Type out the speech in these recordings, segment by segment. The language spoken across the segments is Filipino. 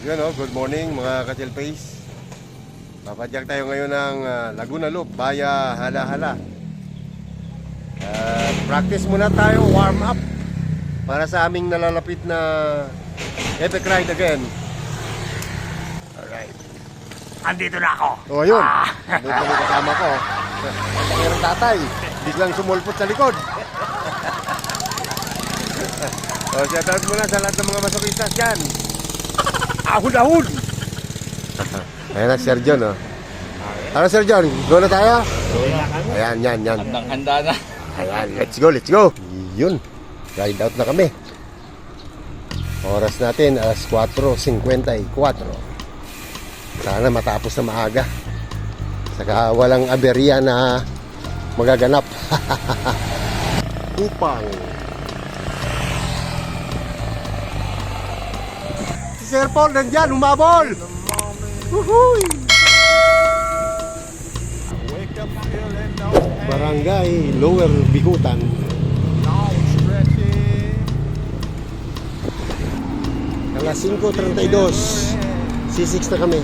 Yun o, good morning mga ka-chill face. Papadyak tayo ngayon ng Laguna Loop via Hala-Hala. Practice muna tayo, warm up para sa aming nalalapit na epic ride again. Alright. Andito na ako. O yun, dito kami kasama ko. Mayroong tatay, biglang sumulpot sa likod. O, shoutout muna sa lahat ng mga masokistas dyan. Ahon-ahon! Ayan na, Sir John, oh. Ano, Sir John? Go na tayo? Ayan, yan. Handang-handa na. Ayan, let's go. Yun, ride out na kami. Oras natin, alas 4:54. Sana matapos na maaga. Saka walang aberya na magaganap. Upang Sir Paul nandyan, umabol! Woohoo! Barangay Lower Bikutan. Alas 5:32. C6 na kami.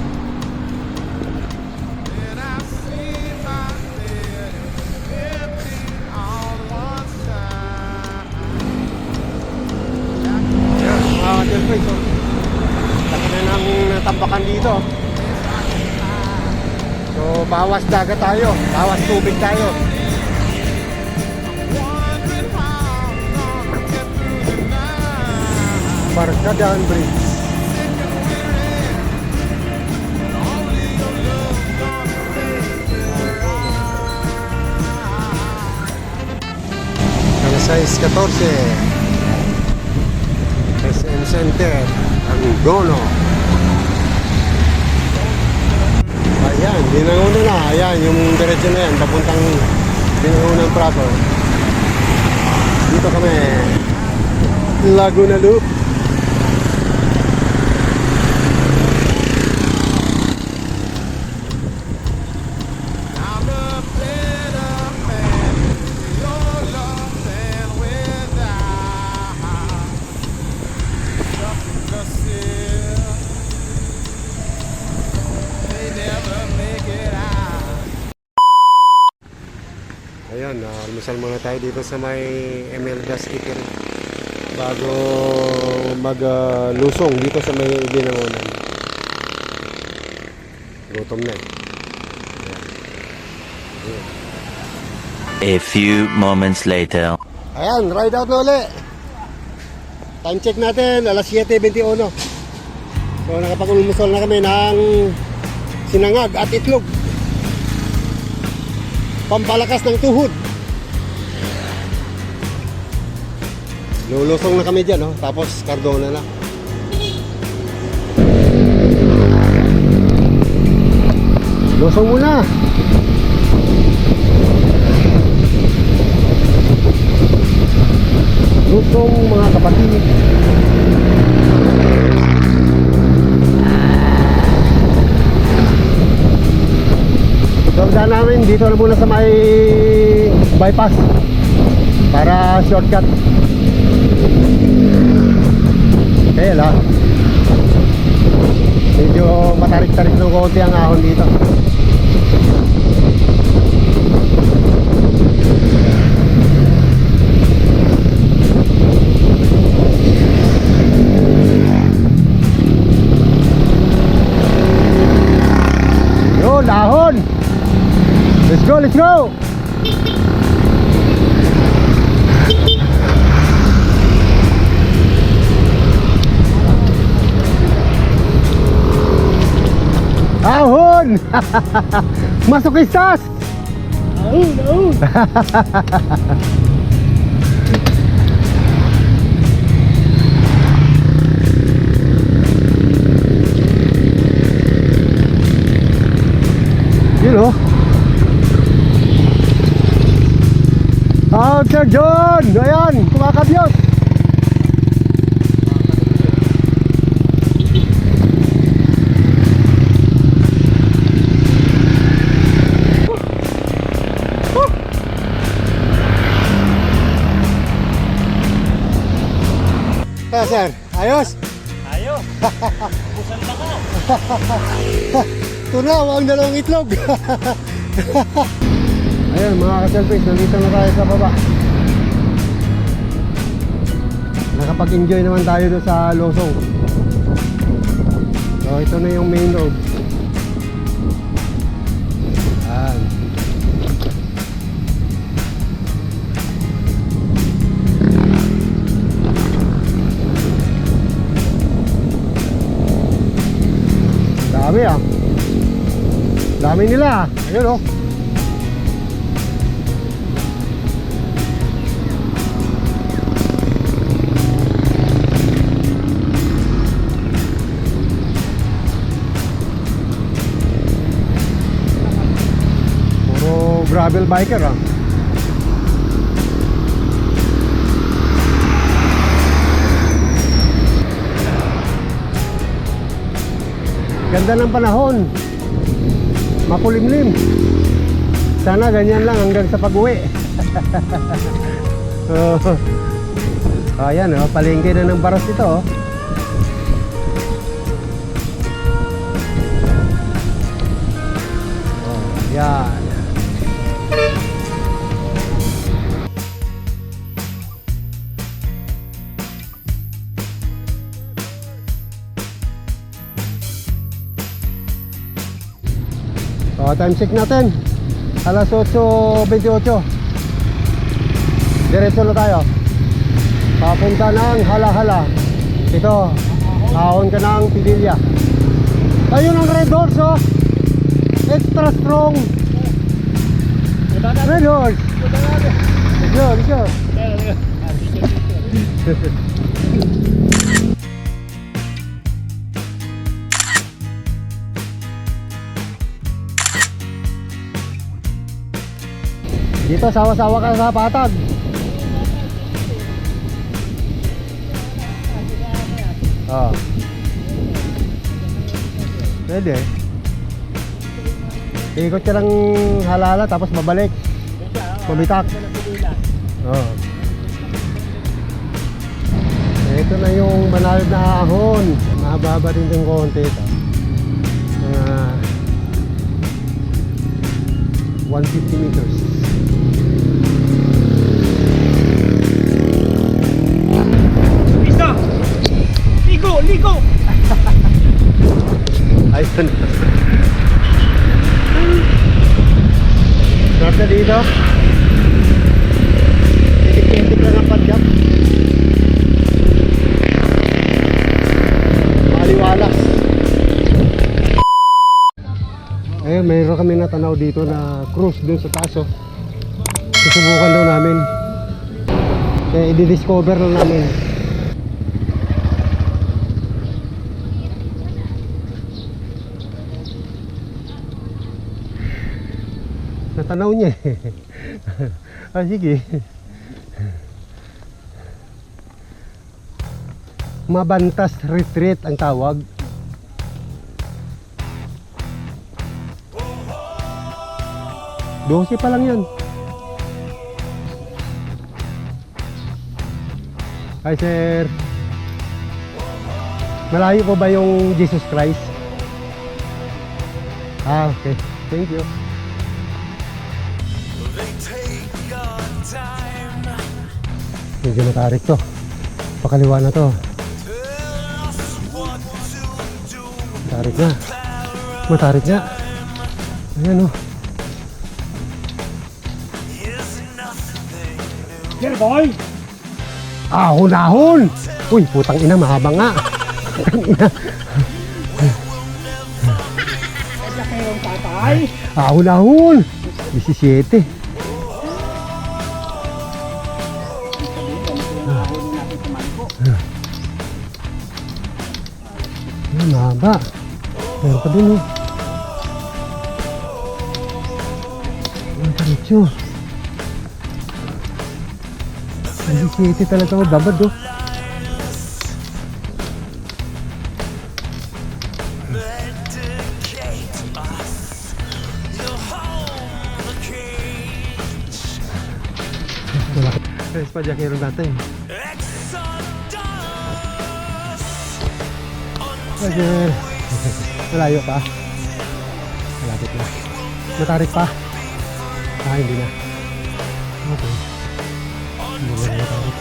Tambakan dito. So bawas dagat tayo, bawas tubig tayo. Barkadahan Bridge. Alas 6:14. SM Center Angono. Ayan, Binangonan na. Ayan, yung diretso na yan, papuntang Binangonan Prato. Dito kami, Laguna Loop. Ayan, almusal muna tayo dito sa may Emeldas Eatery bago mag-lusong dito sa may Binangonan. Gutom na eh. Ayan. A few moments later. Ayan, ride out na ulit. Time check natin, alas 7:21. So nakapag-almusal na kami ng sinangag at itlog. Pampalakas ng tuhod. Lulusong na kami dyan, oh. Tapos Cardona na. Lusong muna. Lusong mga kapatid. So daan namin dito na muna sa may bypass para shortcut. Kaya lang medyo matarik-tarik ng konti ang ahon dito. Yun, ahon. Let's go! Ahon! Masokistas! Ahon! Yun o. Sir John! Ayan, kumakabyot! Sir, ayos? Ayos. Tunaw ang dalawang itlog. Ayun mga ka-selfies, nandito na tayo sa baba. Nakapag-enjoy naman tayo doon sa Losong. So ito na yung main road. Ayan. Dami ah. Dami nila. Ayun oh. Puro gravel biker ah. Ganda ng panahon. Makulimlim. Sana ganyan lang hanggang sa pag-uwi. Ayan oh, palengke na ng Baras ito oh. Yan. O, time check natin. Alas 8:28. Diretso na tayo. Papunta ng Hala-Hala. Ito, ahon ka ng Pidilla. Ayun ang Red Horse oh. Extra strong. Red Horse. Let's go. Dito sawa-sawa ka sa patag. Oh. Pwede. Ikot ka ng Hala-Hala tapos babalik. Pumitak. Oh. Ito na yung banal na ahon. Mababa din yung konti ito. 150 meters. Isa! Ligo! Ayun. Sarap na dito. Titik-titik lang ang padyap. Maliwalas. Ayun, mayroon kami natanaw dito na cruise dun sa taas oh. Susubukan daw namin. Kaya i-discover lang namin. Natanaw niya eh. Ah, sige. Mabantas Retreat ang tawag. Dosi pa lang yan. Hi sir. Malayo po ba yung Jesus Christ? Ah, okay. Thank you. Medyo matarik to. Pakaliwa na to. Matarik nga. Ayan o. Here boy! Ahon! Uy, putang ina, mahaba nga. Putang ina. Kaya kayong tatay! Ahon! 17. Mahaba. Meron pa dun oh. Ang diretso. Ang 17 talaga ako, babad oh. Guys, pajakero natin. Roger. Malayo pa. Malapit na. Matarik pa. Hindi na. Okay. Hindi na matarik.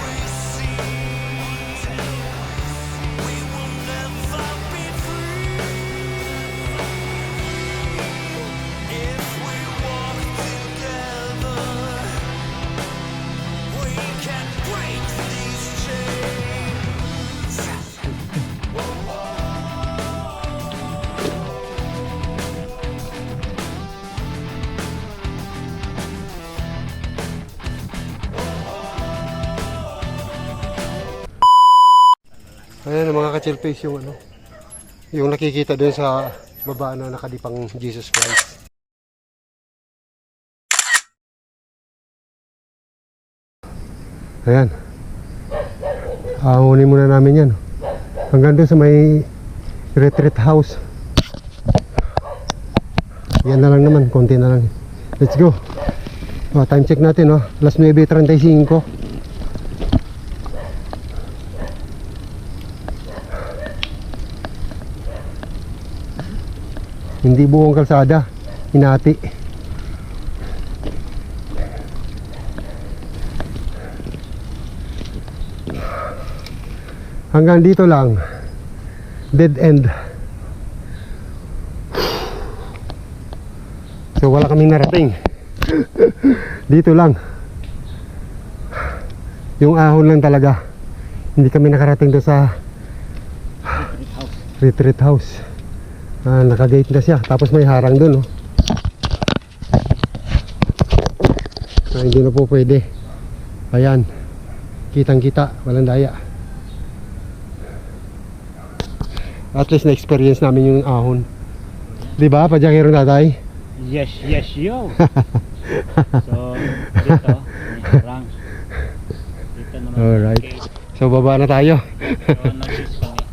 Ayan mga ka-chillface yung ano, yung nakikita doon sa baba na nakadipang Jesus Christ. Ayan. Aangunin muna namin yan. Hanggang doon sa may retreat house. Yan na lang naman, konti na lang. Let's go. Time check natin, alas 9:35. Hindi buong kalsada, hinati. Hanggang dito lang, dead end. So wala kaming narating. Dito lang. Yung ahon lang talaga. Hindi kami nakarating doon sa retreat house. Naka-gate na siya. Tapos may harang doon, hindi na po pwede. Ayan. Kitang-kita. Walang daya. At least na-experience namin yung ahon. Diba? Pajakiro tatay? Yes, yo. So, dito, may harang. Dito naman. Alright. So, baba na tayo. So, nag-use kami.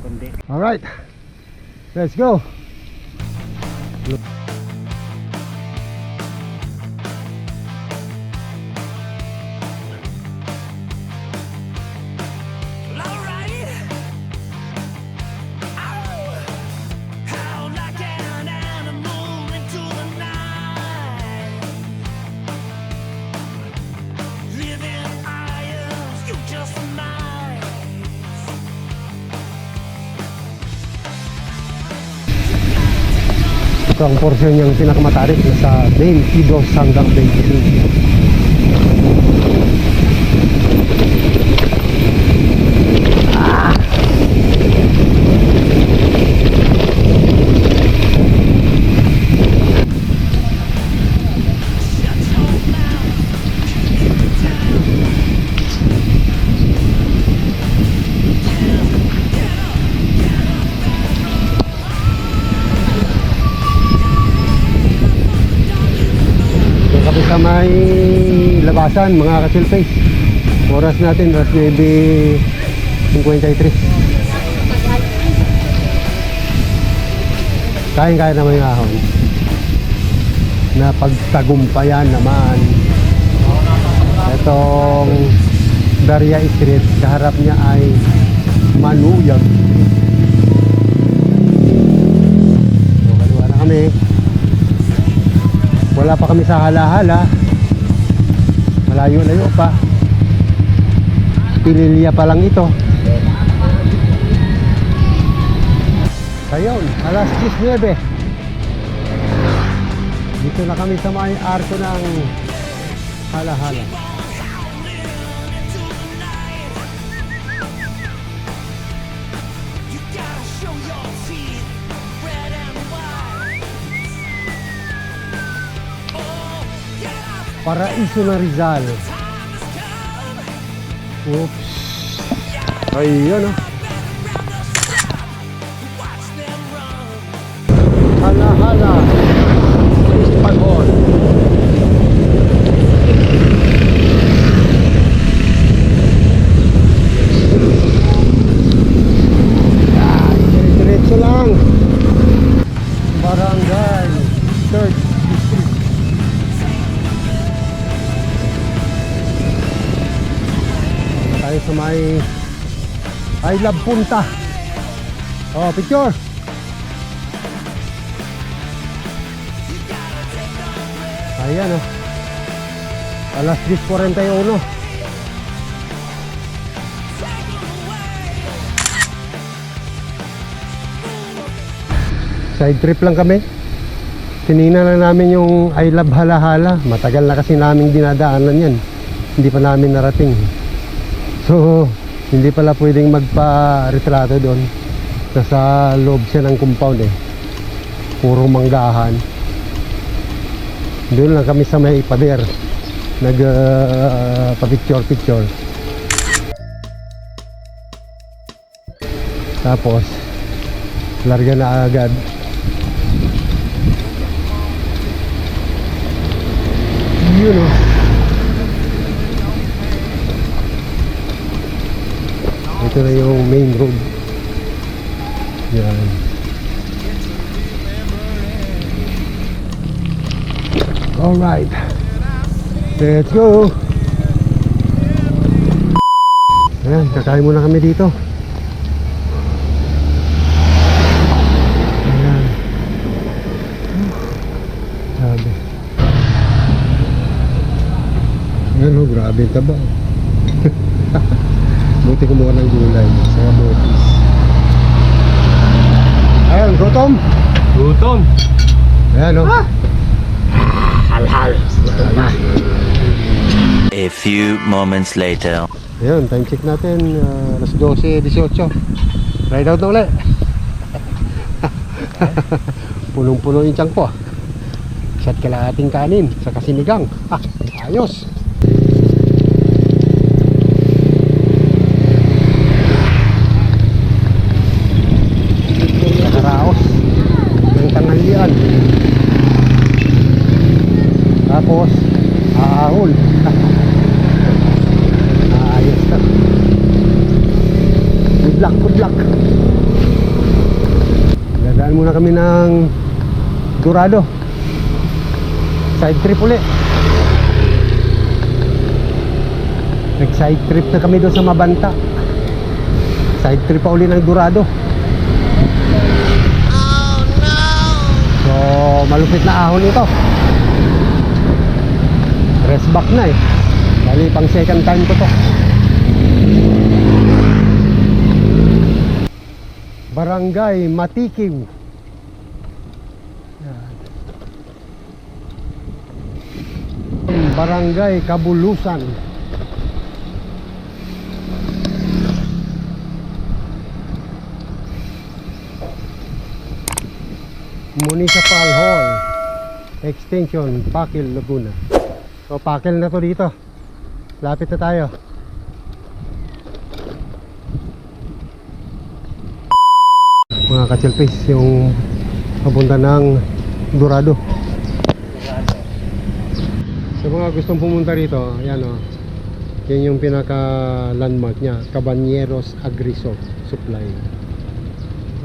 Kundi. Alright. Let's go. Ito ang portion niyang pinakamatarik na sa 22 hanggang 25. Sa may labasan mga ka-chillface, oras natin alas 9:53. Kaya naman yung ahon. Napagtagumpayan naman itong Daria Street. Kaharap niya ay Manuyag. So, kaliwa na kami. Wala pa kami sa Hala-Hala. Malayo-layo pa. Pililya pa lang ito. Ayun, alas 10:09. Dito na kami sa may arko ng Hala-Hala. Paraiso na Rizal. Oops. Ayun, Hala-Hala. Pagod. Diretso lang. Barangay 3rd District. Tayo sa may I Love Punta. Oh, picture. Ayan oh. Alas 10:41. Side trip lang kami. Tinignan lang namin yung I Love Halahala. Matagal na kasi namin dinadaanan yan. Hindi pa namin narating. So, hindi pala pwedeng magpa-retrato doon. Nasa loob siya ng compound eh. Puro manggahan. Doon lang kami sa may pader. Pa-picture-picture. Tapos, larga na agad. Yun o. Ito na yung main road. Yan. Alright. Let's go. Ayan, kakain muna kami dito. Ayan. Sabi. Ayan o, grabe yung taba. Buti kumuha ng gulay sa botis. Ayan, gutom. Gutom. Ayan o. Hal-hal. Gutom na. A few moments later. Ayun, time check natin, alas 12:18. Ride out na ulit. Punong-puno yung tiyan ko. Isa't kalahating kanin sa kasinigang. Ayos. Nakaraos ng tanghalian. Tapos aahol. Ayos na. Good luck, good luck. Dadaan muna kami ng Dorado. Side trip ulit. Nag-side trip na kami doon sa Mabanta. Side trip pa uli ng Dorado. So, malupit na ahon ito. Rest back na eh. Bali pang second time ko to. Barangay Matikiw. Yan. Barangay Kabulusan. Municipal Hall. Extension Pakil, Laguna. So Pakil na to dito. Lapit na tayo. Mga ka-chilpis, yung papunta ng Dorado. Sa mga gustong pumunta rito, ayan o. Yan yung pinaka landmark niya, Cabañeros Agri Supply.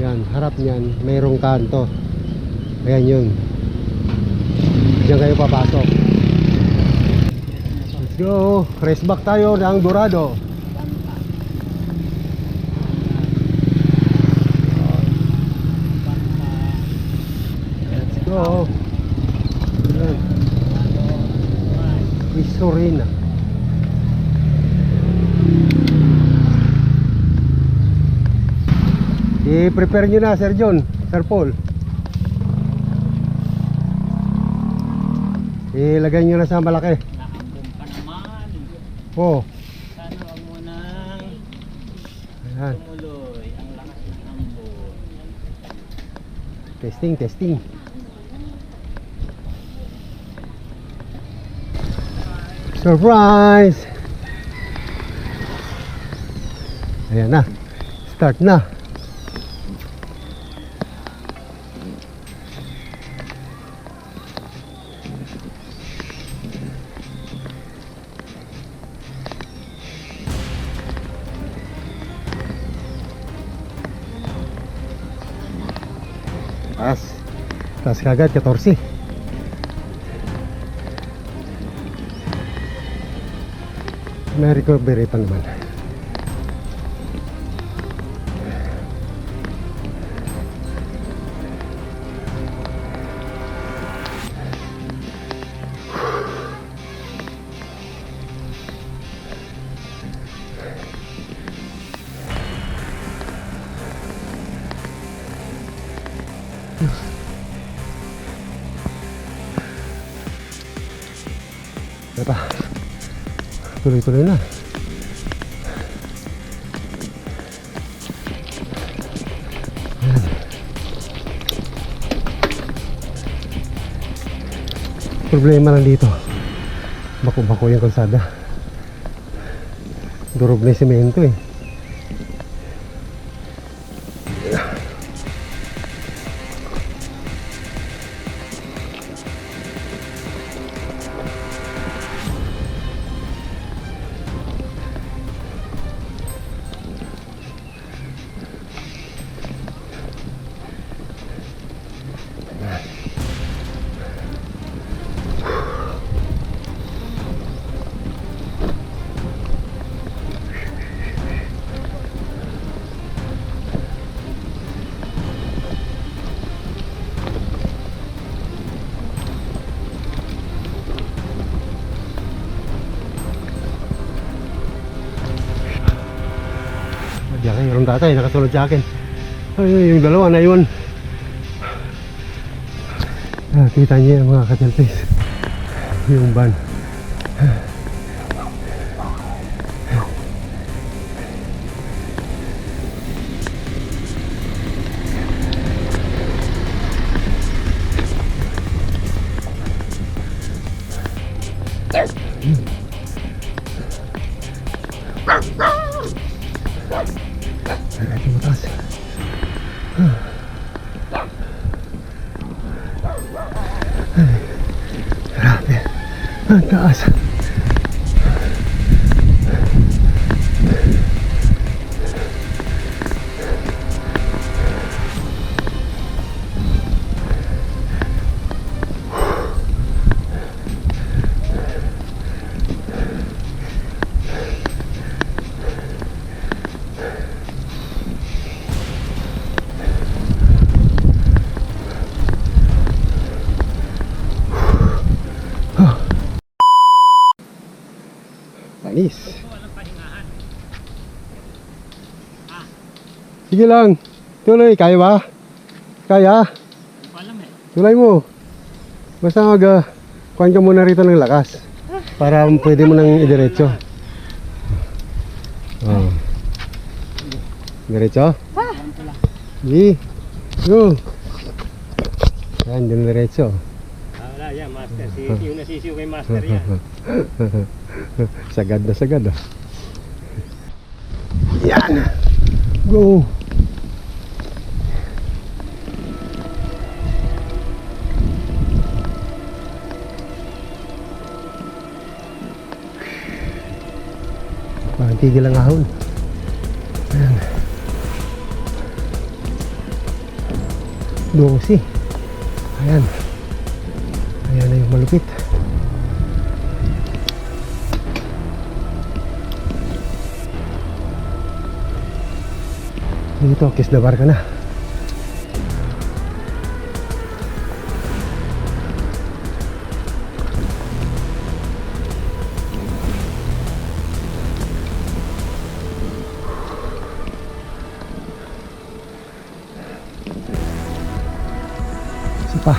Yan, harap niyan, mayroong kanto. Ayan yun. Diyan kayo papasok. Let's go. Race back tayo ng Dorado. Let's go. Ayan. Isorina. I-prepare nyo na, Sir John, Sir Paul. Ilagay nyo na sa malaki. Nakambong ka naman. Oh. Sana wag mo nang Ayan. tumuloy. Ang lakas ng ambon. Testing, testing. Surprise! Ayan na. Start na. Taas kagad, 14. May recovery pa naman. Ito. Tuloy-tuloy na. Ayan. Problema lang dito. Bako-bako yung kalsada. Durog na yung semento eh. Diyan kayo, yung tatay nakasunod sa akin. Ay, yung dalawa na yun. Kita niyo yung mga kachalpis. Yung van. Ito mataas. Grabe. Ang taas. Panis. Sige lang. Tuloy. Kaya ba? Kaya? Tuloy mo. Basta kuhan ka muna rito ng lakas. Para pwede mo nang idiretso. Oh. Diretso? Sige. Go. Yan, din diretso. Wala yan, master. Yung nasisiw kay master yan. Sagad na sagad ah. Yan. Go. Parang tigil ang ahon. Ayan. 12. Ayan. Ayan na yung malupit. Dito, kiss na bar ka na. Isa pa.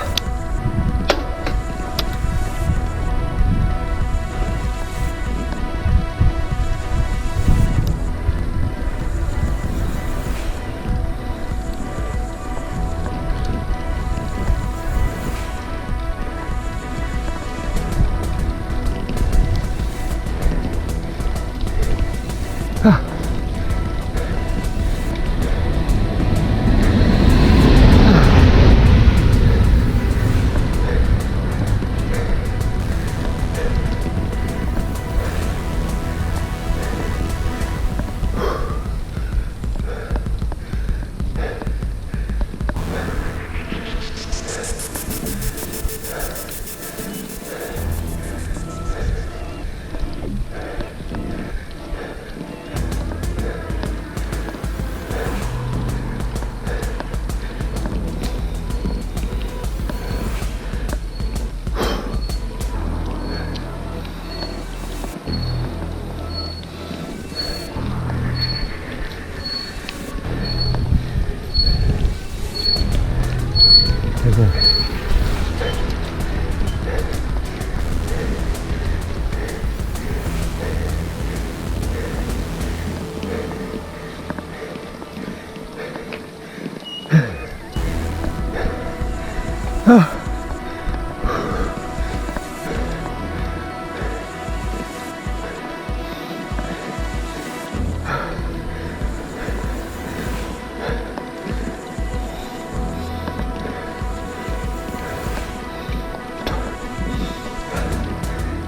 Ayan.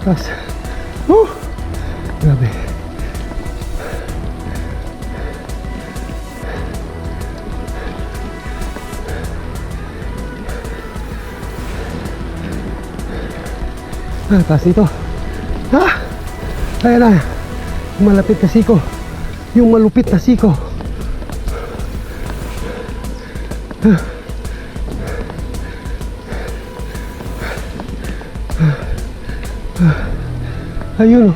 Taas. Grabe. Taas dito. Ayan na. Malapit na siko. Yung malupit na siko. Ayun oh.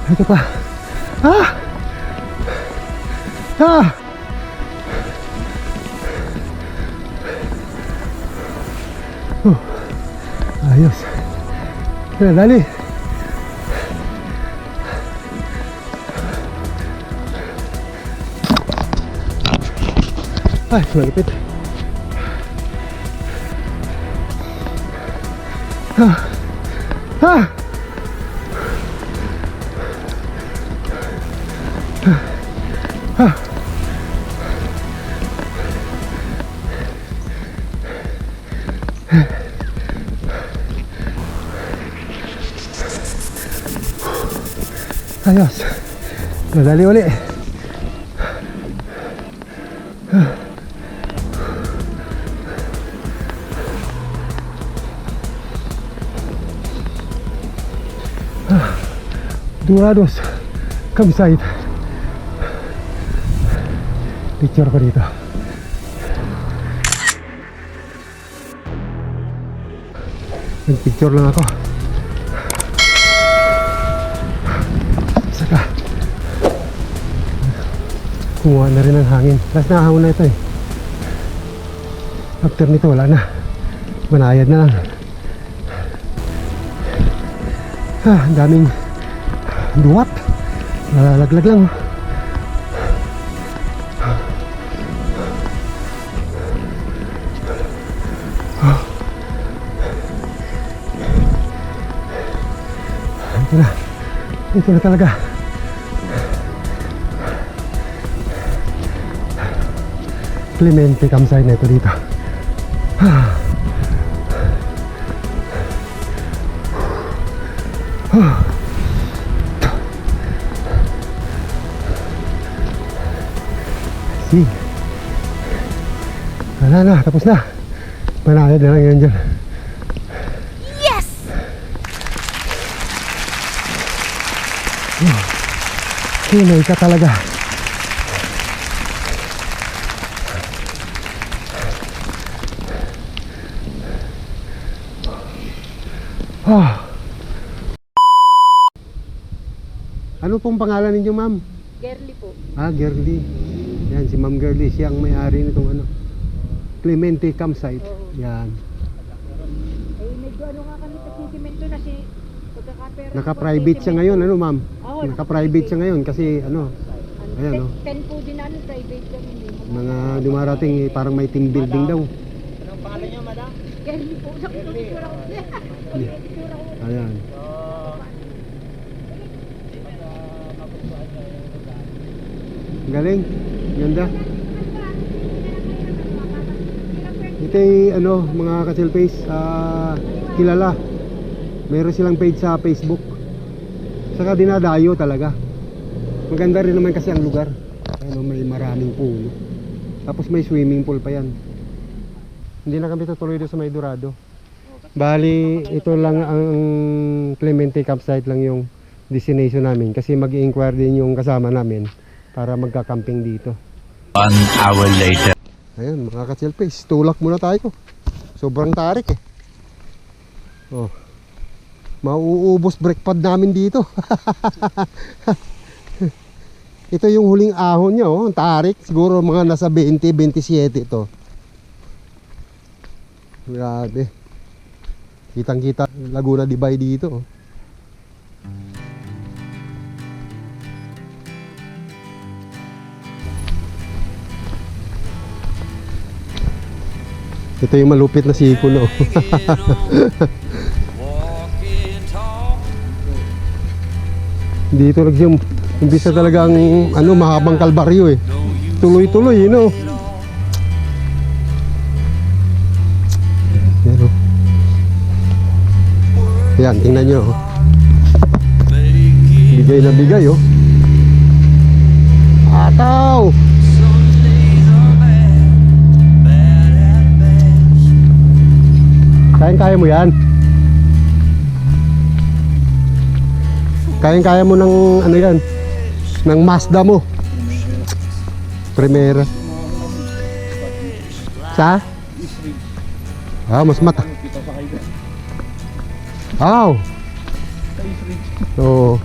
Ito pa. Ayos. Dali. Ay, malapit. Ayos. Madali uli. Dorados campsite. Picture ko dito. Nag-picture lang ako. Saka kumuha na rin ng hangin. Last na ahon na ito eh. After nito wala na. Manayad na lang. Ang daming duwat. Nalalaglag lang. Ito na talaga. Clemente campsite na ito dito. See? Wala na, tapos na. Manayad na lang yan dyan. Hinay ka talaga. Ano pong pangalan ninyo, ma'am? Girly po. Girly. Yan, si Ma'am Girly. Siya ang may-ari nitong ano, Clemente campsite. Oo. Yan. Medyo ano nga kami kasi simento na si pagkakapera. Naka-private siya ngayon, ano, ma'am? Oo, Naka-private siya ngayon kasi ano, ayan, oh. 10 po din namin private kami. Mga dumarating parang may team building daw. Anong pangalan niyo, madam? Girly po. Nakikita ko. Ayan. Galing. Ganda. Ito ay ano, mga ka-selfies, kilala. Meron silang page sa Facebook. Saka dinadayo talaga. Maganda rin naman kasi ang lugar. Ano, may maraming puno. Tapos may swimming pool pa yan. Hindi na kami tutuloy doon sa May Dorado. Bali, ito lang ang Clemente campsite lang yung destination namin kasi mag-i-inquire din yung kasama namin para magka-camping dito. 1 hour later. Ayan mga ka-chillface, tulak muna tayo. Sobrang tarik eh. Oh. Mauubos brake pad namin dito. Ito yung huling ahon niya oh, ang tarik. Siguro mga nasa 20-27 ito. Grabe. Kitang-kita Laguna Divide dito oh. Ito yung malupit na siko no. Dito umpisa talagang ano, mahabang kalbaryo eh. Tuloy-tuloy, you know. Yan oh. Yan, tingnan nyo oh. Bigay na bigay oh. Ataw! Kayang-kaya mo yan. Kayang-kaya mo ng ano yan, ng Mazda mo. Primera. Sa? Mas mata. Oo.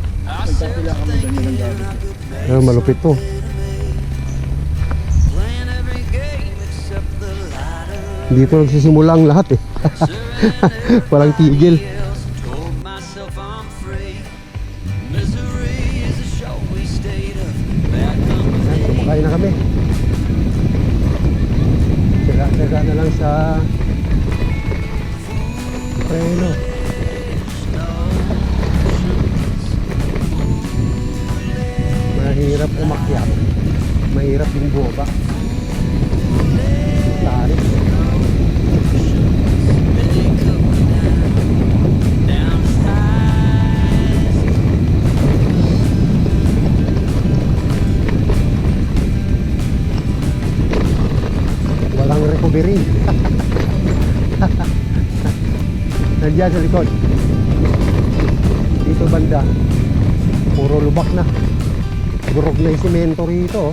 Malupit to. Dito nagsisimula ang lahat eh. Walang tigil. Kumakain na kami. Tsaga na lang sa preno. Mahirap umakyat. Mahirap yung buwaba. Tarik. Walang recovery. Nandiyan sa likod. Dito banda puro lubak na. Gurog na yung simento rito.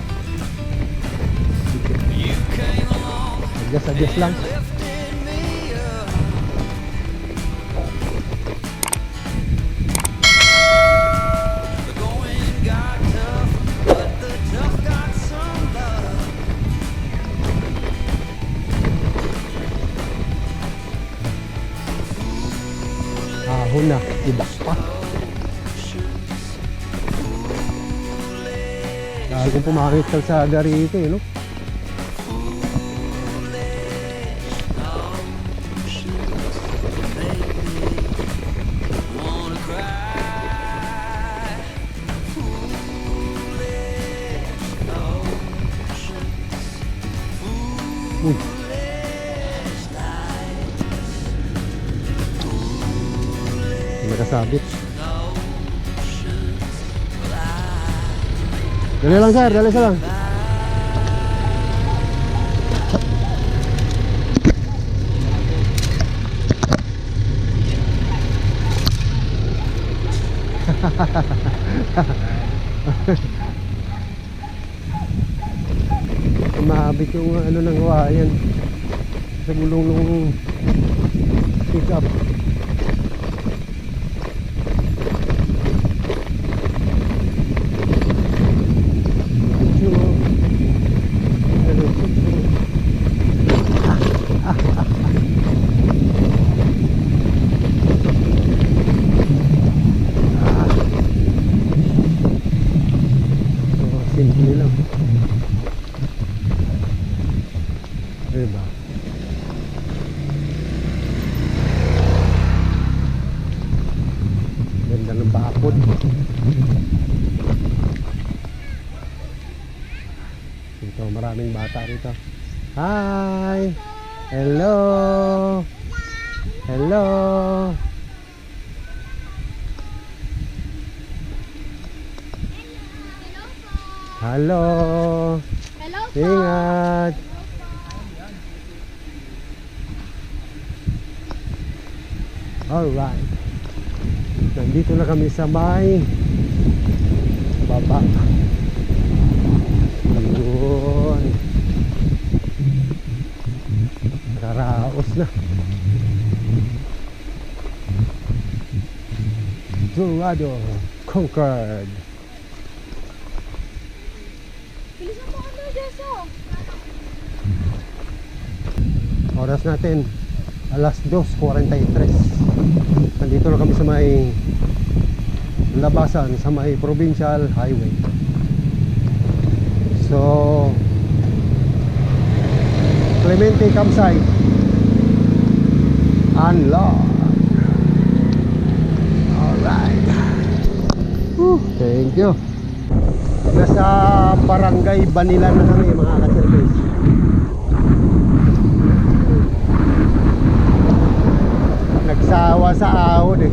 Adjust lang. Ahon na, ibak pa. Dahil kung pumakit kalsada rito eh, no? Nakasabit. Dali lang sir, dali lang. Mahabit yung ano ng kawayan sa gulong ng pick up. Simple lang. Diba? Ganda ng bakod. Ito, maraming bata rito. Hi! Hello! Hello! Hello! Hello po. Ingat! Alright. Nandito na kami sa may baba. Ayun. Karaos na. Dorado Concord. Bilisan mo ano, Jeso. Oras natin alas 2:43. Nandito na kami sa may labasan, sa may provincial highway. So Clemente campsite unlock. Alright. Thank you. Nasa barangay Banilan na kami mga ka-service. Nagsawa sa ahon eh.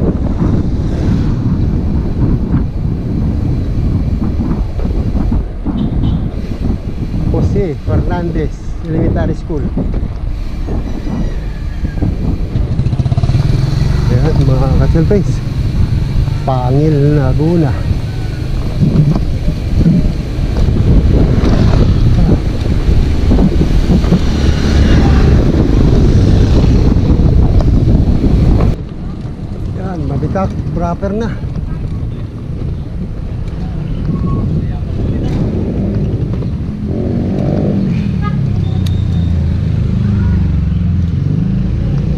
Jose Fernandez Elementary School. Ayan mga ka-service, Pangil, Laguna. Yan, mabitak proper na.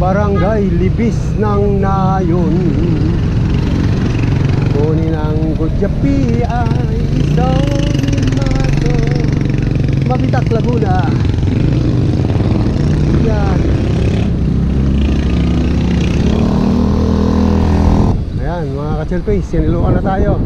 Barangay Libis ng Nayon. Kunin ang Gudyapi ay isang mato. Mabitak, Laguna. Yan. Ayan mga ka-chillface, siniluan na tayo.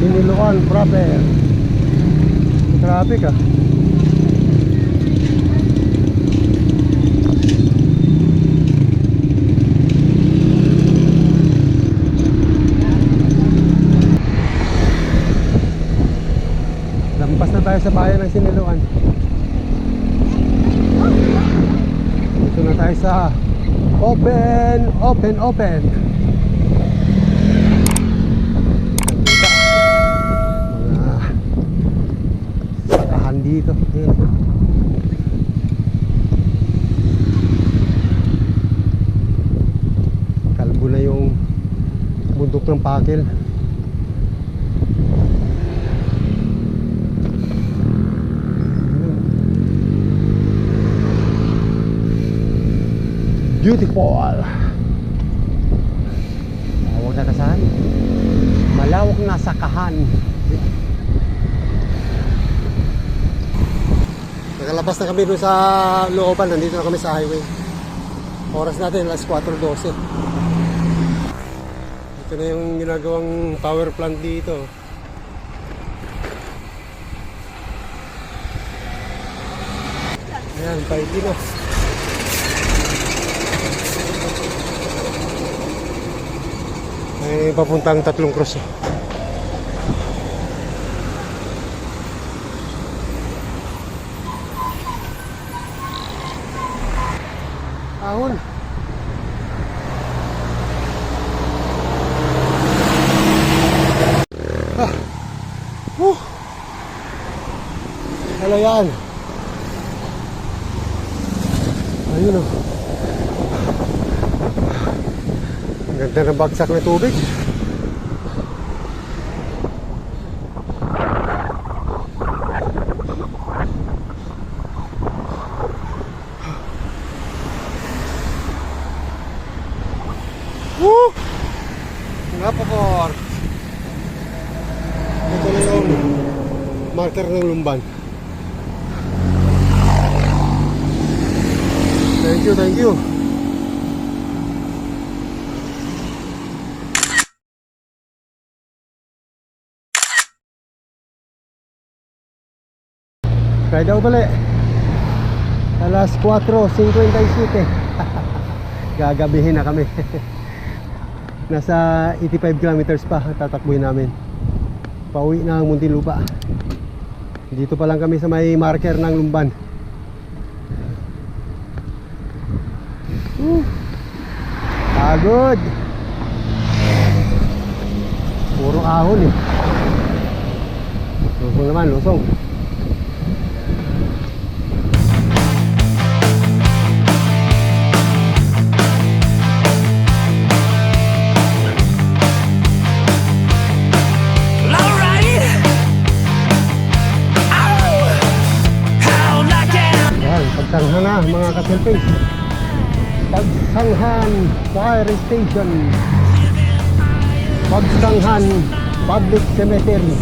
Siniluan proper. Traffic ah. Lampas na tayo sa bayan ng Siniluan. Dito na tayo sa open. Sakahan dito. Ayan. Kalbo na yung bundok ng Pakil. Beautiful. Malawak na kasahan. Malawak na sakahan. Nakalabas na kami doon sa looban. Nandito na kami sa highway. Oras natin alas 4:12. Ito na yung ginagawang power plant dito. Ayan, paiti na. Ay, papuntang Tatlong Cross. Ahon. Hello yan. Ayun o. Ang ganda ng bagsak na tubig. Woo! Napakor. Ito na yung marker ng Lumban. Thank you. Kaya daw bali. Alas 4:57. Gagabihin na kami. Nasa 85 kilometers pa ang tatakbuhin namin. Pauwi ng Muntinlupa. Dito pa lang kami sa may marker ng Lumban. Pagod. Puro ahon eh. Lusong naman, lusong. Yan, pagsanghan na mga kasilping. Pagsanghan Fire Station. Pagsanghan Public Cemetery.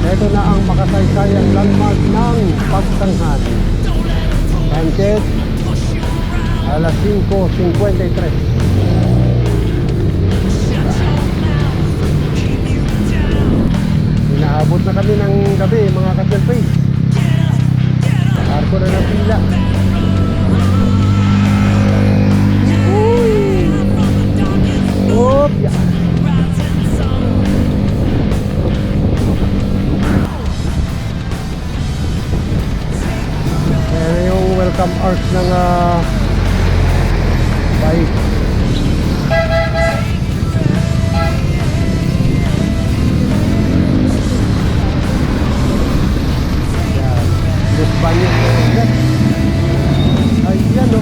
Ito na ang makasaysayang landmark ng Pagsanghan. Time check, alas 5:53. Inaabot na kami ng gabi mga ka-selfie. Arko na ng pila. Uy! Op! Yeah. Ayan yung welcome arch ng bike. Los Baños Ayan o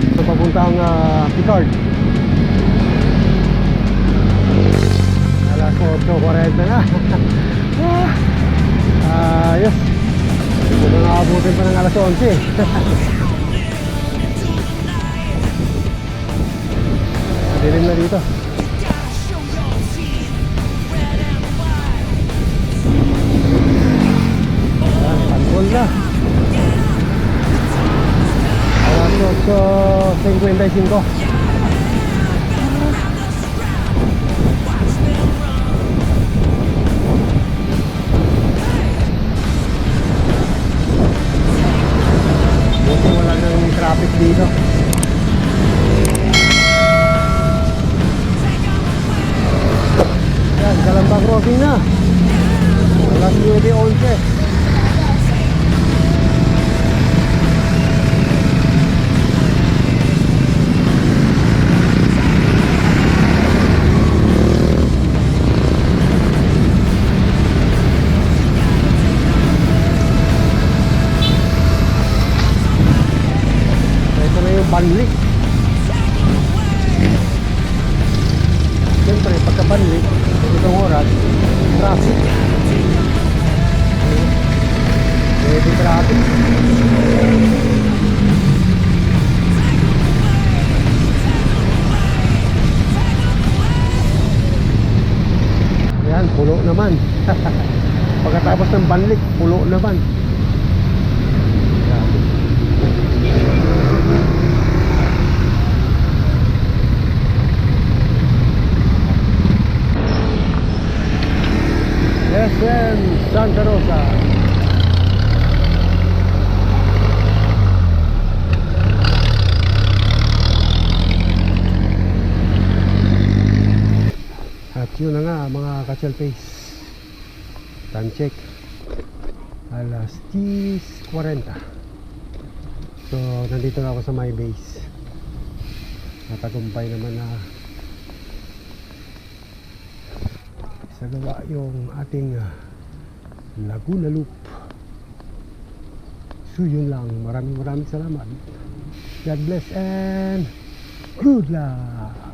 ito papuntang Picard. Alas 8:40 na. Ayos. Ito na nakabutin pa ng alas 11. Dilim na dito. Ayan, pankol na. Alas 8:55. Buti wala nang traffic dito. Kalambang crossing na. Alas 9:11. Ito na yung banlik. Siyempre, pagka-banlik, itong oras, traffic. Heavy traffic. Ayan, pulo naman. Pagkatapos ng banlik, pulo naman. Grabe. SM Santa Rosa. At yun na nga mga ka-selfies. Time check, alas 10:40. So nandito na ako sa my base. Natagumpay naman na sa gawa yung ating Laguna Loop. So yun lang, maraming salamat. God bless and good luck.